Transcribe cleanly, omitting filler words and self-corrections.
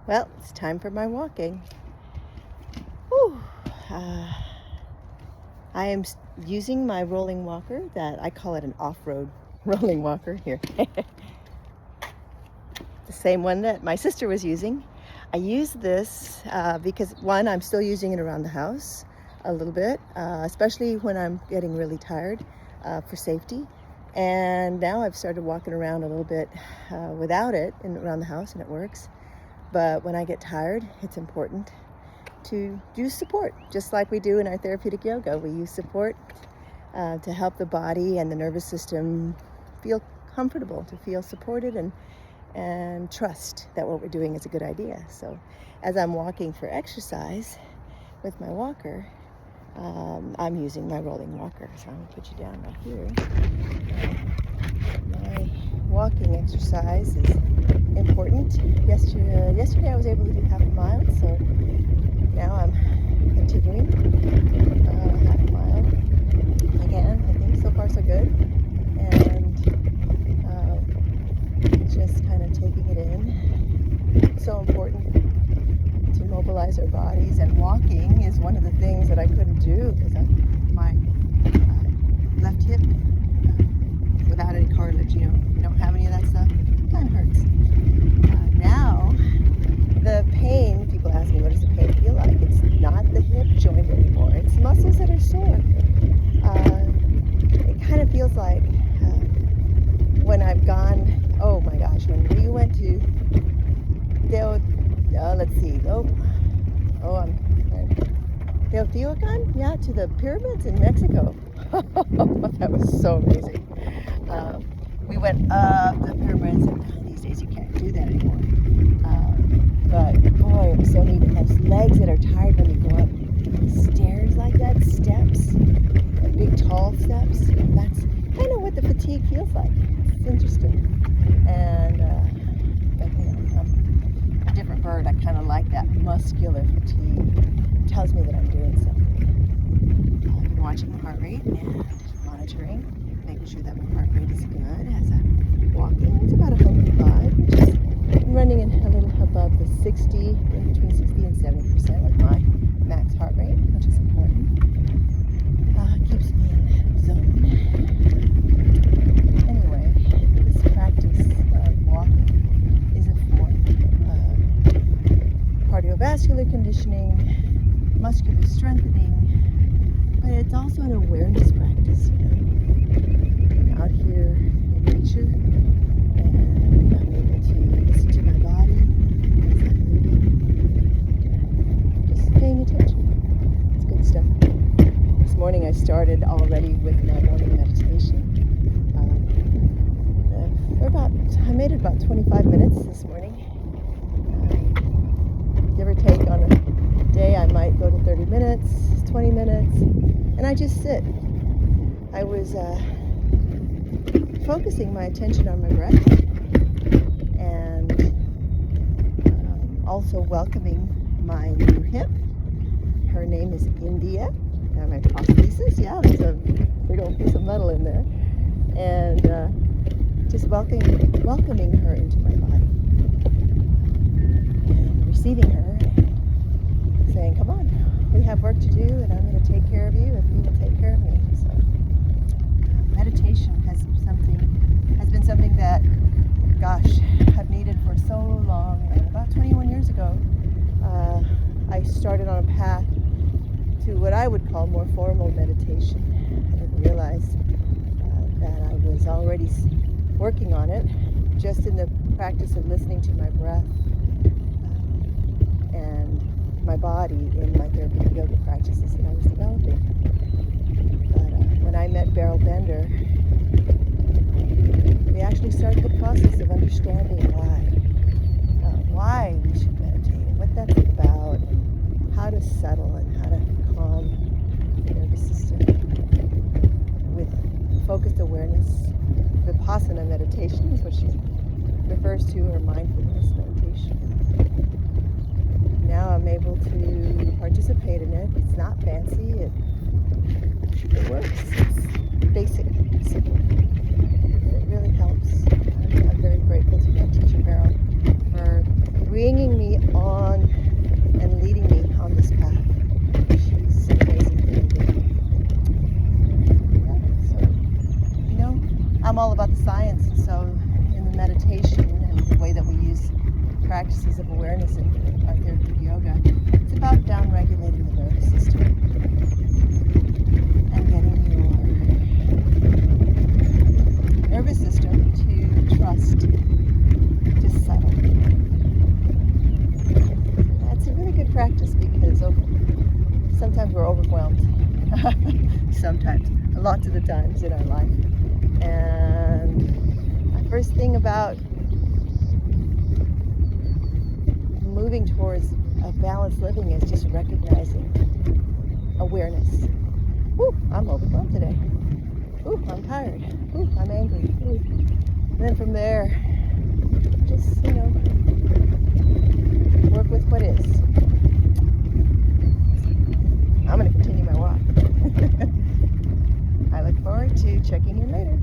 Well, it's time for my walking. Whew. I am using my rolling walker that I call it an off-road rolling walker here. The same one that my sister was using. I use this because one, I'm still using it around the house a little bit, especially when I'm getting really tired for safety. And now I've started walking around a little bit without it around the house, and it works. But when I get tired, it's important to use support, just like we do in our therapeutic yoga. We use support to help the body and the nervous system feel comfortable, to feel supported and trust that what we're doing is a good idea. So as I'm walking for exercise with my walker, I'm using my rolling walker. So I'm going to put you down right here. My walking exercise is important. Yesterday I was able to do half a mile, so now I'm continuing half a mile. Again, I think so far so good. And just kind of taking it in. It's so important to mobilize our bodies, and walking is one of the things that I couldn't do because my left hip, without any cartilage, you don't have any of that stuff, it kind of hurts. Now, the pain, people ask me, what does the pain feel like? It's not the hip joint anymore. It's muscles that are sore. It kind of feels like when I've gone, oh my gosh, when we went to, Teotihuacan? Yeah, to the pyramids in Mexico. That was so amazing. We went up the pyramids, and these days you can't do that anymore. But boy, it was so neat. It has legs that are tired when you go up stairs like that, steps, big tall steps. That's kind of what the fatigue feels like. It's interesting. And but I'm a different bird. I kind of like that muscular fatigue. It tells me that I'm doing something. I've been watching my heart rate and monitoring, making sure that my heart rate is good as I'm walking. It's about 105, which is running in a little above the 60, between 60 and 70% of my max heart rate, which is important. Keeps me in the zone. Anyway, this practice of walking is a form of cardiovascular conditioning, muscular strengthening, but it's also an awareness practice, I'm out here in nature, and I'm able to listen to my body as I'm moving, just paying attention. It's good stuff. This morning I started already with my morning meditation. I made it about 25 minutes this morning. Give or take, on a day I might go to 30 minutes, 20 minutes, and I just sit. I was focusing my attention on my breath and also welcoming my new hip. Her name is Nydia. My prosthesis, yeah, there's a big old piece of metal in there. And just welcoming her into my body. And receiving her and saying, come on, we have work to do, and I'm going to take care of you if you will take care of me. So meditation has been something that, gosh, I've needed for so long. And about 21 years ago, I started on a path to what I would call more formal meditation. I didn't realize that I was already working on it, just in the practice of listening to my breath and my body in my therapeutic yoga practices that I was developing. But when I met Beryl Bender, we actually started the process of understanding why we should meditate and what that's about, and how to settle and how to calm the nervous system with focused awareness. Vipassana meditation is what she refers to, or mindfulness meditation. Now I'm able to participate in it. It's not fancy. It works. It's basic, simple. It really helps. I'm very grateful to my teacher, Beryl, for bringing me on and leading me on this path. She's an amazing thing to do. Yeah, so, you know, I'm all about the science, and so in the meditation and the way that we use practices of awareness in our therapeutic yoga, it's about down-regulating the nervous system and getting your nervous system to trust, to settle. That's a really good practice because sometimes we're overwhelmed. Sometimes, lots of the times in our life. And the first thing about moving towards a balanced living is just recognizing awareness. Ooh, I'm overwhelmed today. Ooh, I'm tired. Ooh, I'm angry. Ooh. And then from there, just, you know, work with what is. I'm going to continue my walk. I look forward to checking in later.